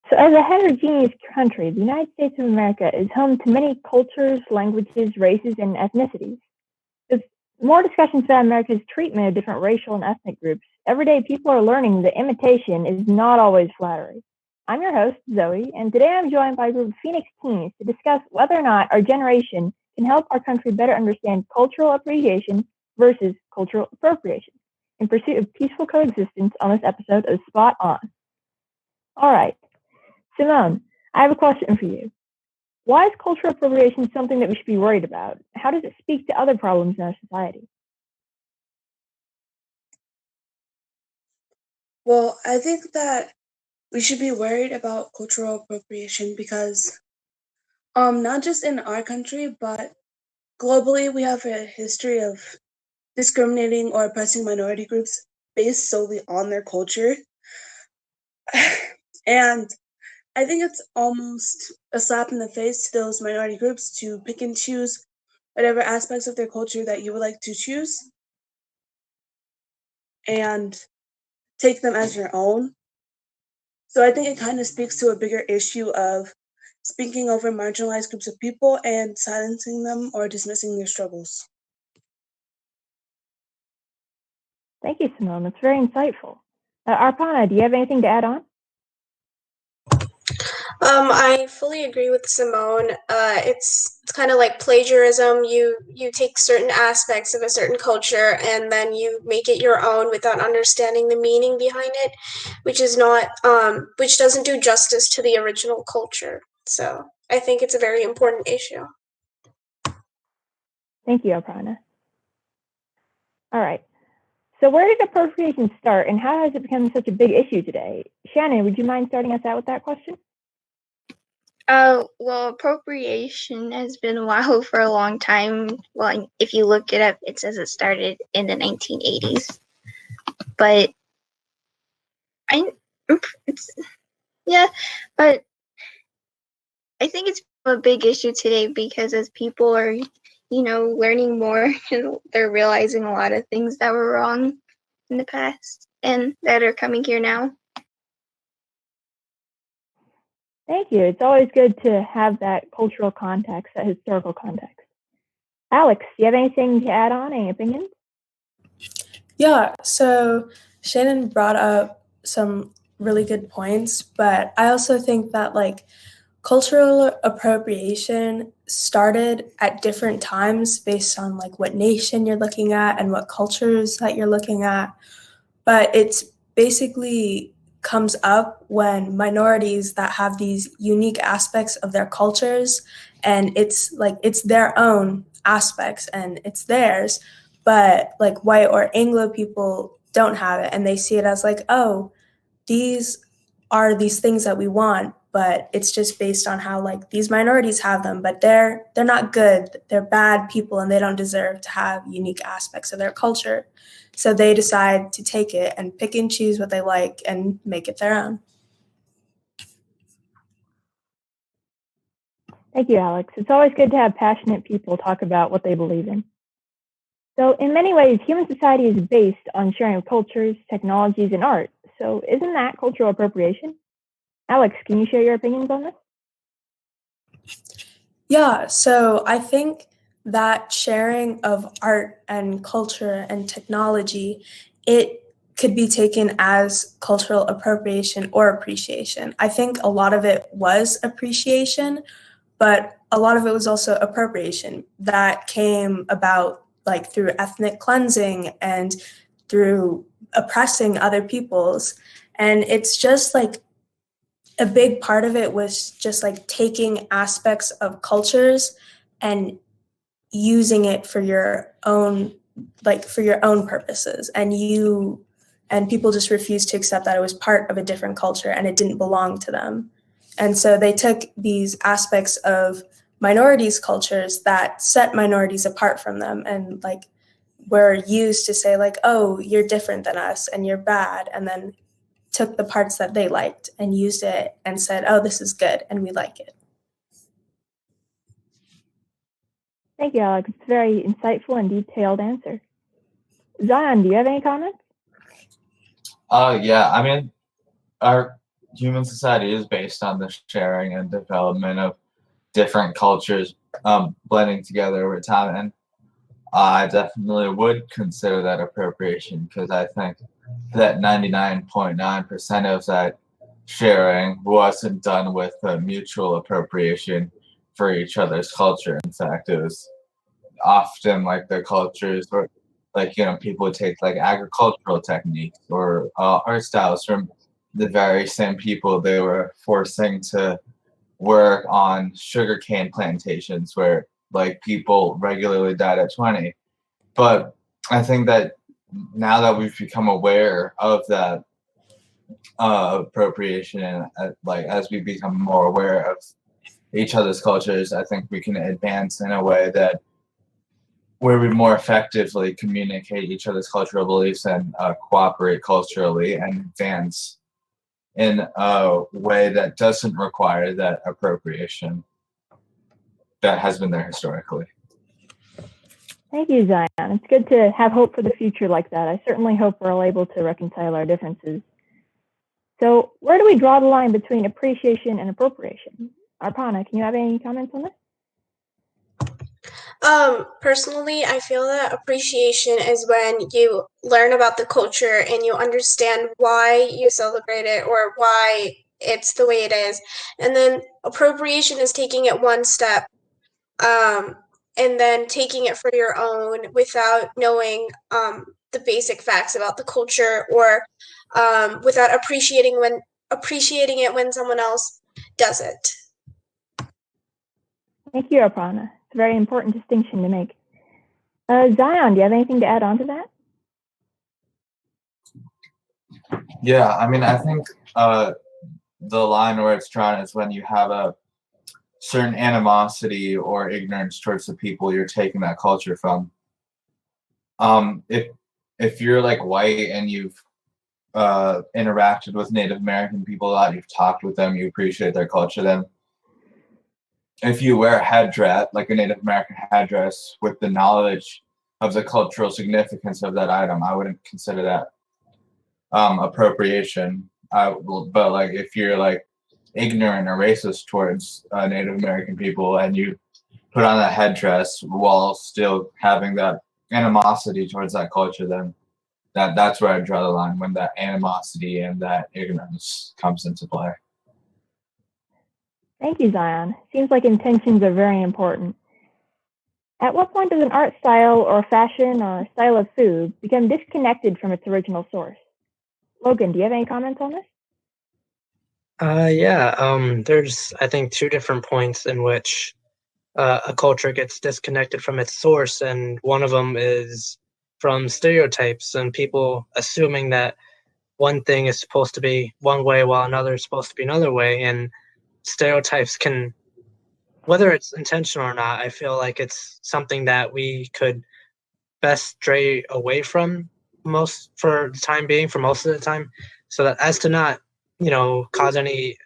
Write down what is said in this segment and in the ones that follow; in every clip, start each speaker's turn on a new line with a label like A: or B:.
A: So as a heterogeneous country, the United States of America is home to many cultures, languages, races, and ethnicities. With more discussions about America's treatment of different racial and ethnic groups, every day people are learning that imitation is not always flattery. I'm your host, Zoe, and today I'm joined by a group of Phoenix teens to discuss whether or not our generation can help our country better understand cultural appreciation versus cultural appropriation in pursuit of peaceful coexistence on this episode of Spot On. All right, Simone, I have a question for you. Why is cultural appropriation something that we should be worried about? How does it speak to other problems in our society?
B: Well, I think that we should be worried about cultural appropriation because not just in our country, but globally we have a history of discriminating or oppressing minority groups based solely on their culture. And I think it's almost a slap in the face to those minority groups to pick and choose whatever aspects of their culture that you would like to choose and take them as your own. So I think it kind of speaks to a bigger issue of speaking over marginalized groups of people and silencing them or dismissing their struggles.
A: Thank you, Simone. That's very insightful. Arpana, do you have anything to add on?
C: I fully agree with Simone. It's kind of like plagiarism. You take certain aspects of a certain culture and then you make it your own without understanding the meaning behind it, which is not which doesn't do justice to the original culture. So I think it's a very important issue.
A: Thank you, Arpana. All right. So where did appropriation start and how has it become such a big issue today? Shannon, would you mind starting us out with that question?
D: Well, appropriation has been around for a long time. Well, if you look it up, it says it started in the 1980s. But but I think it's a big issue today because as people are, learning more, they're realizing a lot of things that were wrong in the past and that are coming here now.
A: Thank you. It's always good to have that cultural context, that historical context. Alex, do you have anything to add on? Any opinions?
E: Yeah, so Shannon brought up some really good points, but I also think that cultural appropriation started at different times based on what nation you're looking at and what cultures that you're looking at. But it's basically comes up when minorities that have these unique aspects of their cultures and it's their own aspects and it's theirs, but white or Anglo people don't have it and they see it as oh, these are these things that we want, but it's just based on how these minorities have them, but they're not good, they're bad people and they don't deserve to have unique aspects of their culture. So they decide to take it and pick and choose what they like and make it their own.
A: Thank you, Alex. It's always good to have passionate people talk about what they believe in. So in many ways, human society is based on sharing of cultures, technologies, and art. So isn't that cultural appropriation? Alex, can you share your opinions on this?
E: Yeah, so I think that sharing of art and culture and technology, it could be taken as cultural appropriation or appreciation. I think a lot of it was appreciation, but a lot of it was also appropriation that came about through ethnic cleansing and through oppressing other peoples. And it's just a big part of it was just taking aspects of cultures and using it for your own purposes, and people just refused to accept that it was part of a different culture and it didn't belong to them. And so they took these aspects of minorities' cultures that set minorities apart from them and were used to say oh, you're different than us and you're bad, and then took the parts that they liked and used it and said, oh, this is good and we like it.
A: Thank you, Alex. It's a very insightful and detailed answer. Zion, do you have any comments?
F: Yeah, I mean, our human society is based on the sharing and development of different cultures blending together over time. And I definitely would consider that appropriation, because I think that 99.9% of that sharing wasn't done with a mutual appropriation for each other's culture. In fact, it was often like their cultures, or like, people would take like agricultural techniques or art styles from the very same people they were forcing to work on sugarcane plantations where like people regularly died at 20. But I think that now that we've become aware of that appropriation, and like as we become more aware of each other's cultures, I think we can advance in a way that where we more effectively communicate each other's cultural beliefs and cooperate culturally and advance in a way that doesn't require that appropriation that has been there historically.
A: Thank you, Zion. It's good to have hope for the future like that. I certainly hope we're all able to reconcile our differences. So where do we draw the line between appreciation and appropriation? Arpana, can you have any comments on this?
C: Personally, I feel that appreciation is when you learn about the culture and you understand why you celebrate it or why it's the way it is. And then appropriation is taking it one step, and then taking it for your own without knowing the basic facts about the culture, or without appreciating it when someone else does it.
A: Thank you, Arpana. It's a very important distinction to make. Zion, do you have anything to add on to that?
F: Yeah, I mean, I think the line where it's drawn is when you have a certain animosity or ignorance towards the people you're taking that culture from. If you're like white and you've interacted with Native American people a lot, you've talked with them, you appreciate their culture, then if you wear a headdress, like a Native American headdress, with the knowledge of the cultural significance of that item, I wouldn't consider that appropriation. But like if you're like ignorant or racist towards Native American people and you put on that headdress while still having that animosity towards that culture, then that's where I draw the line, when that animosity and that ignorance comes into play.
A: Thank you, Zion. Seems like intentions are very important. At what point does an art style or fashion or style of food become disconnected from its original source? Logan, do you have any comments on this?
G: There's, I think, two different points in which a culture gets disconnected from its source, and one of them is from stereotypes and people assuming that one thing is supposed to be one way while another is supposed to be another way. And stereotypes can, whether it's intentional or not, I feel like it's something that we could best stray away from for the time being, for most of the time, so that as to not, cause any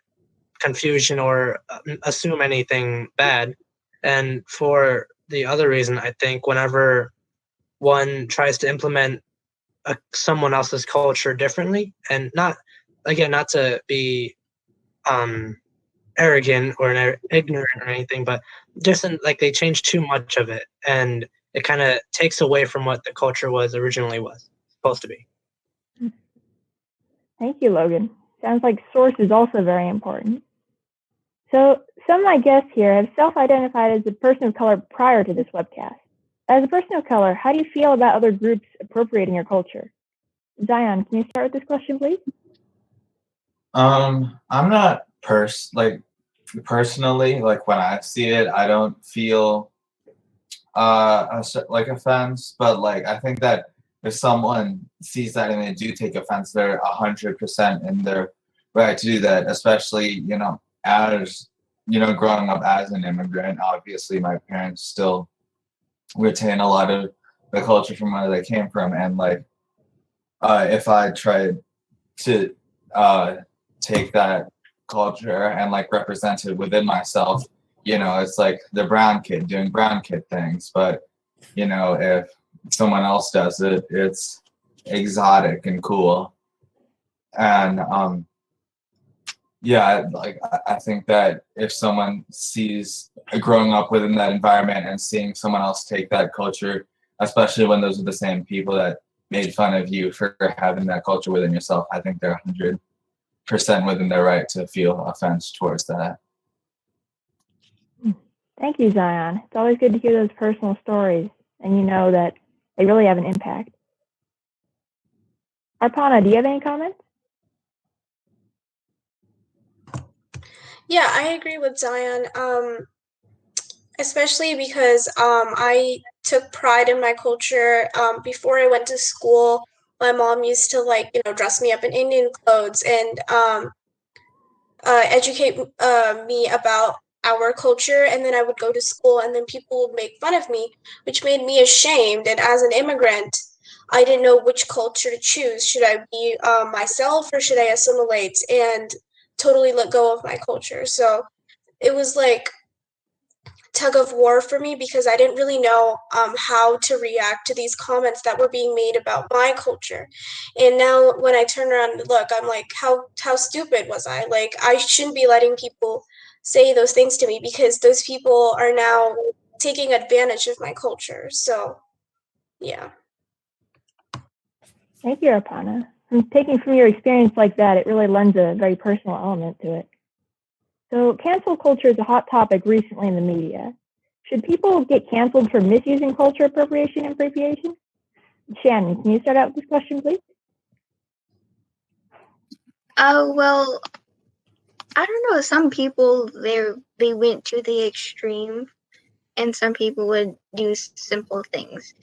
G: confusion or assume anything bad. And for the other reason, I think whenever one tries to implement someone else's culture differently, and not to be arrogant or ignorant or anything, but just like they change too much of it, and it kind of takes away from what the culture was supposed to be.
A: Thank you, Logan. Sounds like source is also very important. So some of my guests here have self-identified as a person of color prior to this webcast. As a person of color, how do you feel about other groups appropriating your culture? Zion, can you start with this question, please?
F: I'm not personally, like when I see it, I don't feel like offense, but like I think that if someone sees that and they do take offense, they're 100% in their right to do that, especially, as, growing up as an immigrant. Obviously my parents still retain a lot of the culture from where they came from, and like if I tried to take that culture and like represent it within myself, it's like the brown kid doing brown kid things. But if someone else does it, it's exotic and cool. And Yeah, I think that if someone sees growing up within that environment and seeing someone else take that culture, especially when those are the same people that made fun of you for having that culture within yourself, I think they're 100% within their right to feel offense towards that.
A: Thank you, Zion. It's always good to hear those personal stories, and you know that they really have an impact. Arpana, do you have any comments?
C: Yeah, I agree with Zion. Especially because I took pride in my culture. Before I went to school, my mom used to dress me up in Indian clothes and educate me about our culture. And then I would go to school, and then people would make fun of me, which made me ashamed. And as an immigrant, I didn't know which culture to choose. Should I be myself, or should I assimilate and totally let go of my culture? So it was like tug of war for me, because I didn't really know how to react to these comments that were being made about my culture. And now when I turn around and look, I'm like, how stupid was I? Like, I shouldn't be letting people say those things to me, because those people are now taking advantage of my culture. So yeah.
A: Thank you, Arpana. And taking from your experience like that, it really lends a very personal element to it. So cancel culture is a hot topic recently in the media. Should people get canceled for misusing culture appropriation and appropriation? Shannon, can you start out with this question, please?
D: Well, I don't know. Some people they went to the extreme, and some people would do simple things.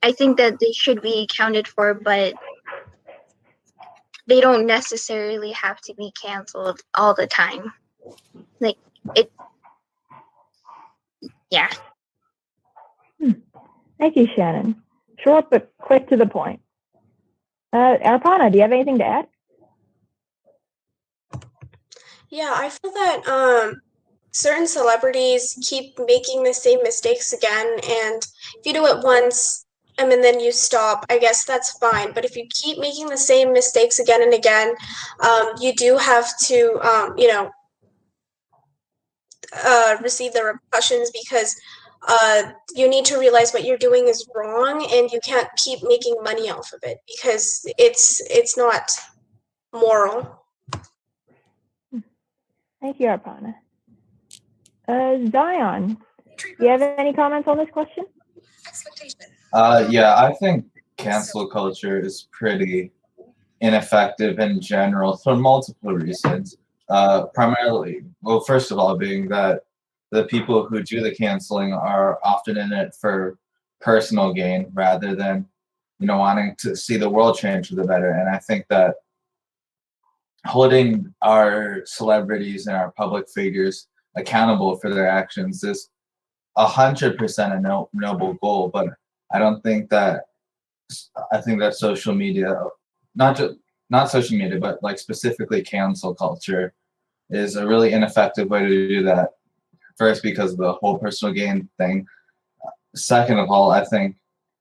D: I think that they should be accounted for, but they don't necessarily have to be canceled all the time. Like it, yeah.
A: Thank you, Shannon. Short but quick to the point. Arpana, do you have anything to add?
C: Yeah, I feel that certain celebrities keep making the same mistakes again, and if you do it once and then you stop, I guess that's fine. But if you keep making the same mistakes again and again, you do have to, receive the repercussions, because you need to realize what you're doing is wrong, and you can't keep making money off of it, because it's not moral.
A: Thank you, Arpana. Zion, do you have any comments on this question?
F: Yeah, I think cancel culture is pretty ineffective in general for multiple reasons. Primarily, well, first of all, being that the people who do the canceling are often in it for personal gain rather than, wanting to see the world change for the better. And I think that holding our celebrities and our public figures accountable for their actions is 100% a noble goal. But I don't think that I think that social media, not social media, but like specifically cancel culture, is a really ineffective way to do that. First, because of the whole personal gain thing. Second of all, I think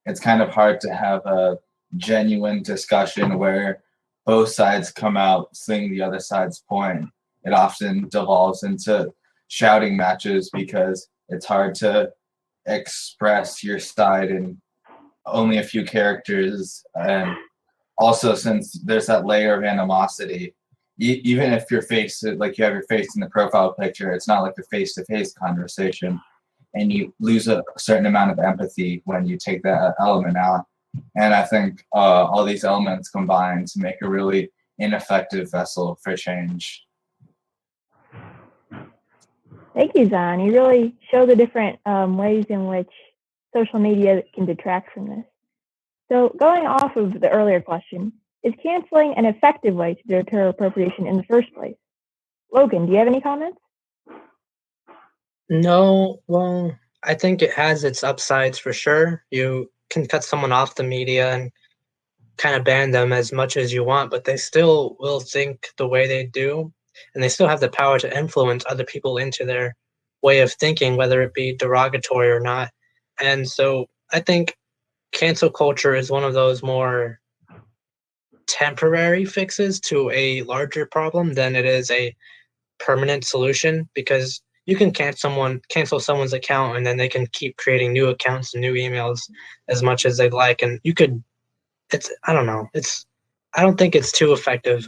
F: it's kind of hard to have a genuine discussion where both sides come out seeing the other side's point. It often devolves into shouting matches because it's hard to express your side in only a few characters. And also, since there's that layer of animosity, even if your face, like you have your face in the profile picture, it's not like a face-to-face conversation, and you lose a certain amount of empathy when you take that element out. And I think all these elements combine to make a really ineffective vessel for change.
A: Thank you, Zion. You really show the different ways in which social media can detract from this. So going off of the earlier question, is canceling an effective way to deter appropriation in the first place? Logan, do you have any comments?
G: No, well, I think it has its upsides for sure. You can cut someone off the media and kind of ban them as much as you want, but they still will think the way they do, and they still have the power to influence other people into their way of thinking, whether it be derogatory or not. And so I think cancel culture is one of those more temporary fixes to a larger problem than it is a permanent solution, because you can cancel someone's account and then they can keep creating new accounts and new emails as much as they'd like, and I don't know, I don't think it's too effective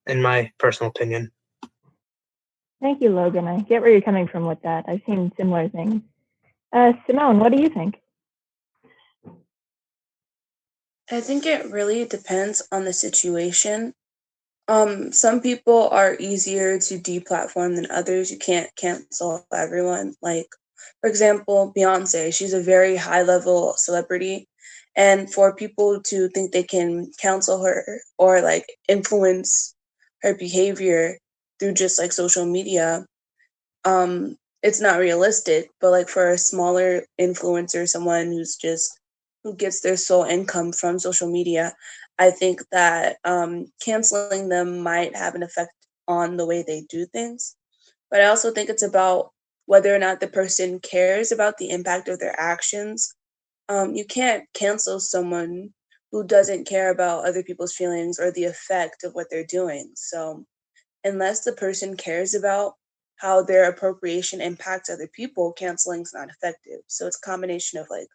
G: in my personal opinion.
A: Thank you, Logan. I get where you're coming from with that. I've seen similar things. Simone, what do you think?
B: I think it really depends on the situation. Some people are easier to deplatform than others. You can't cancel everyone. Like, for example, Beyonce, she's a very high-level celebrity, and for people to think they can cancel her or like influence her behavior through just like social media, it's not realistic. But like for a smaller influencer, someone who gets their sole income from social media, I think that canceling them might have an effect on the way they do things. But I also think it's about whether or not the person cares about the impact of their actions. You can't cancel someone who doesn't care about other people's feelings or the effect of what they're doing. So unless the person cares about how their appropriation impacts other people, canceling is not effective. So it's a combination of like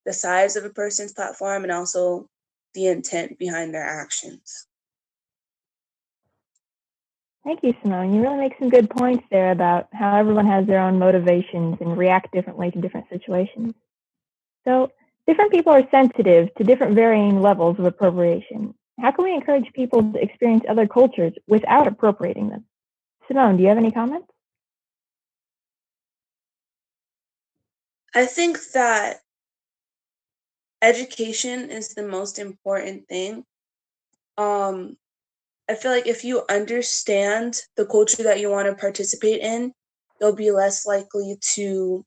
B: the size of a person's platform and also the intent behind their actions.
A: Thank you, Simone. You really make some good points there about how everyone has their own motivations and react differently to different situations. So, different people are sensitive to different varying levels of appropriation. How can we encourage people to experience other cultures without appropriating them? Simone, do you have any comments?
B: I think that education is the most important thing. I feel like if you understand the culture that you want to participate in, you'll be less likely to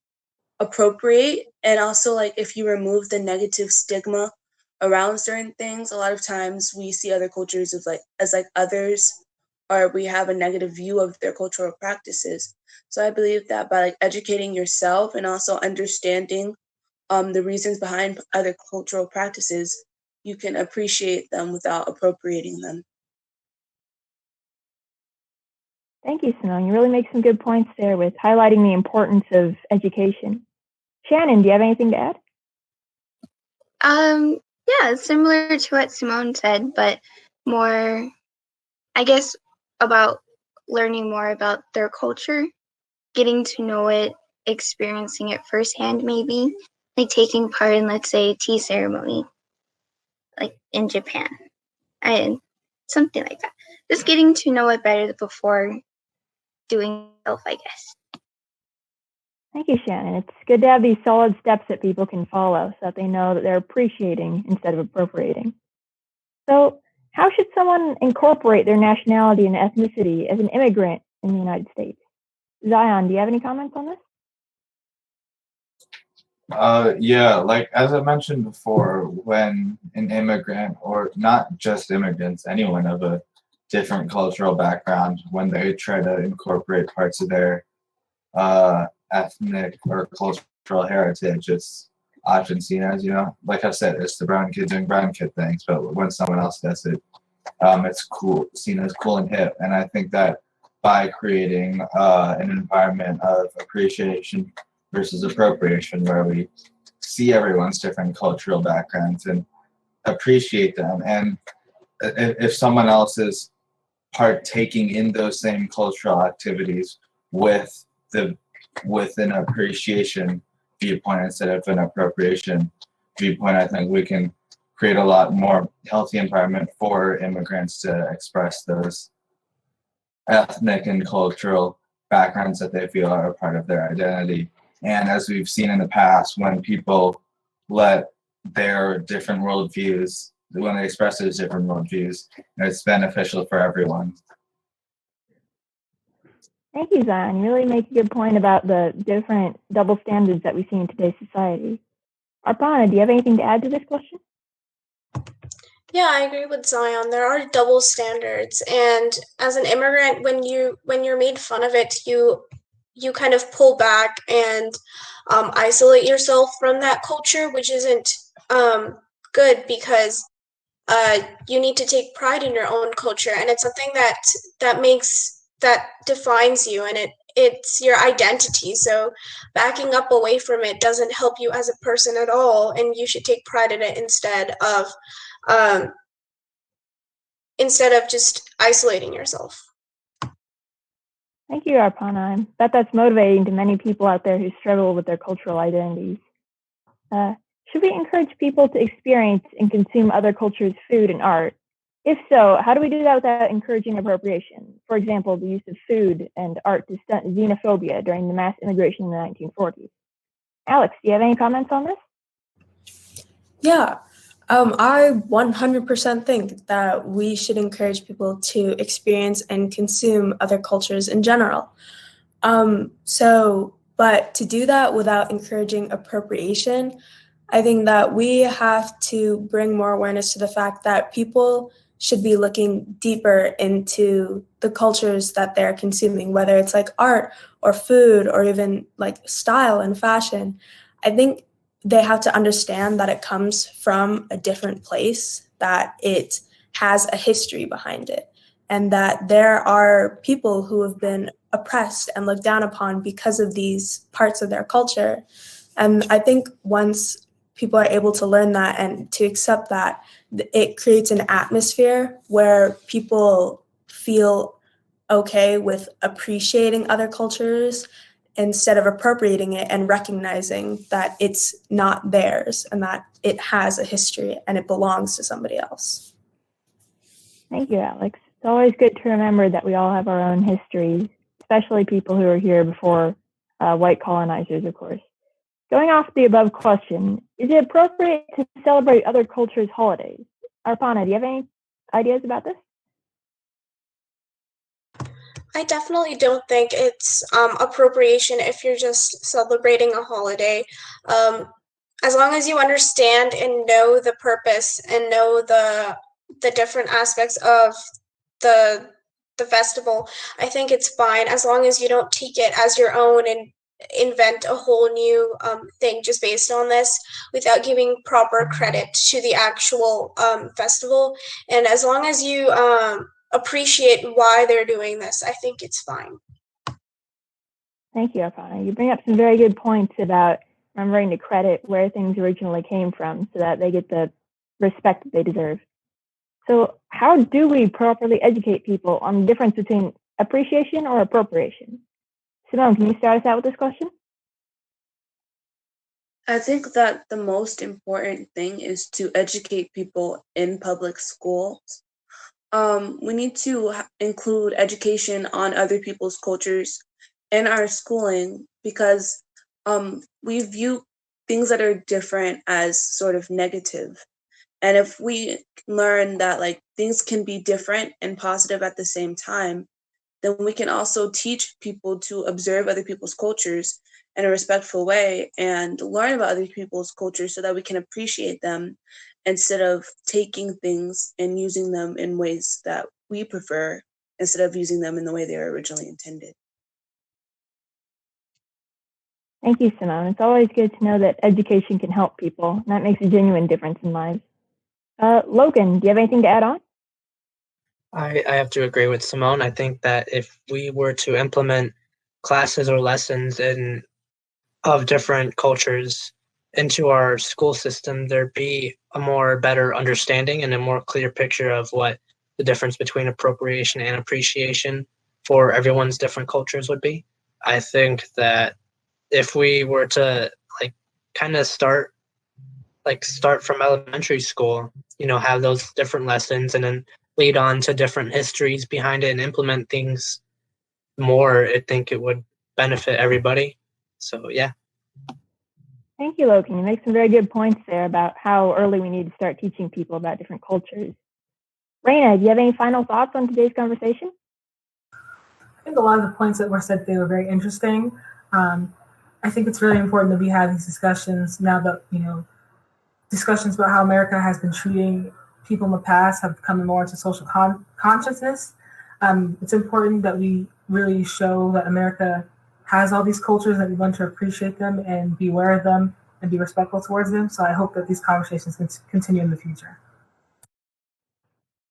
B: appropriate. And also, like, if you remove the negative stigma around certain things, a lot of times we see other cultures as others, or we have a negative view of their cultural practices. So I believe that by like educating yourself and also understanding the reasons behind other cultural practices, you can appreciate them without appropriating them.
A: Thank you, Simone. You really make some good points there with highlighting the importance of education. Shannon, do you have anything to add?
D: Yeah, similar to what Simone said, but more, I guess, about learning more about their culture, getting to know it, experiencing it firsthand, maybe, like taking part in, let's say, a tea ceremony, like in Japan, and something like that. Just getting to know it better before doing self, I guess.
A: Thank you, Shannon. It's good to have these solid steps that people can follow so that they know that they're appreciating instead of appropriating. So, how should someone incorporate their nationality and ethnicity as an immigrant in the United States? Zion, do you have any comments on this?
F: Yeah, like as I mentioned before, when an immigrant, or not just immigrants, anyone of a different cultural background, when they try to incorporate parts of their ethnic or cultural heritage, it's often seen as, like I said, it's the brown kid doing brown kid things, but when someone else does it, it's cool, seen as cool and hip. And I think that by creating an environment of appreciation versus appropriation, where we see everyone's different cultural backgrounds and appreciate them, and if someone else is partaking in those same cultural activities with an appreciation viewpoint instead of an appropriation viewpoint, I think we can create a lot more healthy environment for immigrants to express those ethnic and cultural backgrounds that they feel are a part of their identity. And as we've seen in the past, when people let their different worldviews, when they express those different worldviews, it's beneficial for everyone.
A: Thank you, Zion. You really make a good point about the different double standards that we see in today's society. Arpana, do you have anything to add to this question?
C: Yeah, I agree with Zion. There are double standards, and as an immigrant, when you're made fun of it, you kind of pull back and isolate yourself from that culture, which isn't good, because you need to take pride in your own culture, and it's something that defines you, and it's your identity. So backing up away from it doesn't help you as a person at all, and you should take pride in it um, instead of just isolating yourself.
A: Thank you, Arpana. I bet that's motivating to many people out there who struggle with their cultural identities. Should we encourage people to experience and consume other cultures' food and art? If so, how do we do that without encouraging appropriation? For example, the use of food and art to stunt xenophobia during the mass immigration in the 1940s. Alex, do you have any comments on this?
E: Yeah, I 100% think that we should encourage people to experience and consume other cultures in general. But to do that without encouraging appropriation, I think that we have to bring more awareness to the fact that people should be looking deeper into the cultures that they're consuming, whether it's like art or food or even like style and fashion. I think they have to understand that it comes from a different place, that it has a history behind it, and that there are people who have been oppressed and looked down upon because of these parts of their culture. And I think once people are able to learn that and to accept that, it creates an atmosphere where people feel okay with appreciating other cultures instead of appropriating it, and recognizing that it's not theirs and that it has a history and it belongs to somebody else.
A: Thank you, Alex. It's always good to remember that we all have our own histories, especially people who are here before white colonizers, of course. Going off the above question, is it appropriate to celebrate other cultures' holidays? Arpana, do you have any ideas about this?
C: I definitely don't think it's appropriation if you're just celebrating a holiday. As long as you understand and know the purpose and know the different aspects of the festival, I think it's fine, as long as you don't take it as your own and invent a whole new thing just based on this without giving proper credit to the actual festival. And as long as you appreciate why they're doing this, I think it's fine.
A: Thank you, Arpana. You bring up some very good points about remembering to credit where things originally came from so that they get the respect that they deserve. So how do we properly educate people on the difference between appreciation or appropriation? Simone, can you start us out with this question?
B: I think that the most important thing is to educate people in public schools. We need to include education on other people's cultures in our schooling, because we view things that are different as sort of negative. And if we learn that like things can be different and positive at the same time, then we can also teach people to observe other people's cultures in a respectful way and learn about other people's cultures so that we can appreciate them instead of taking things and using them in ways that we prefer instead of using them in the way they were originally intended.
A: Thank you, Simone. It's always good to know that education can help people, and that makes a genuine difference in lives. Logan, do you have anything to add on?
G: I have to agree with Simone. I think that if we were to implement classes or lessons of different cultures into our school system, there'd be a more better understanding and a more clear picture of what the difference between appropriation and appreciation for everyone's different cultures would be. I think that if we were to start from elementary school, have those different lessons and then lead on to different histories behind it and implement things more, I think it would benefit everybody. So yeah.
A: Thank you, Logan. You make some very good points there about how early we need to start teaching people about different cultures. Raina, do you have any final thoughts on today's conversation?
H: I think a lot of the points that were said today were very interesting. I think it's really important that we have these discussions now that, discussions about how America has been treating people in the past have come more into social consciousness. It's important that we really show that America has all these cultures, that we want to appreciate them and be aware of them and be respectful towards them. So I hope that these conversations can continue in the future.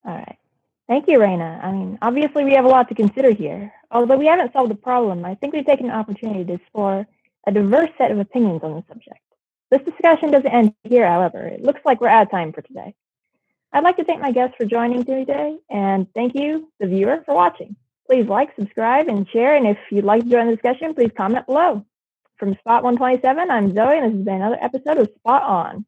A: All right. Thank you, Raina. I mean, obviously we have a lot to consider here. Although we haven't solved the problem, I think we've taken an opportunity to explore a diverse set of opinions on the subject. This discussion doesn't end here, however. It looks like we're out of time for today. I'd like to thank my guests for joining today, and thank you, the viewer, for watching. Please like, subscribe, and share, and if you'd like to join the discussion, please comment below. From Spot 127, I'm Zoe, and this has been another episode of Spot On.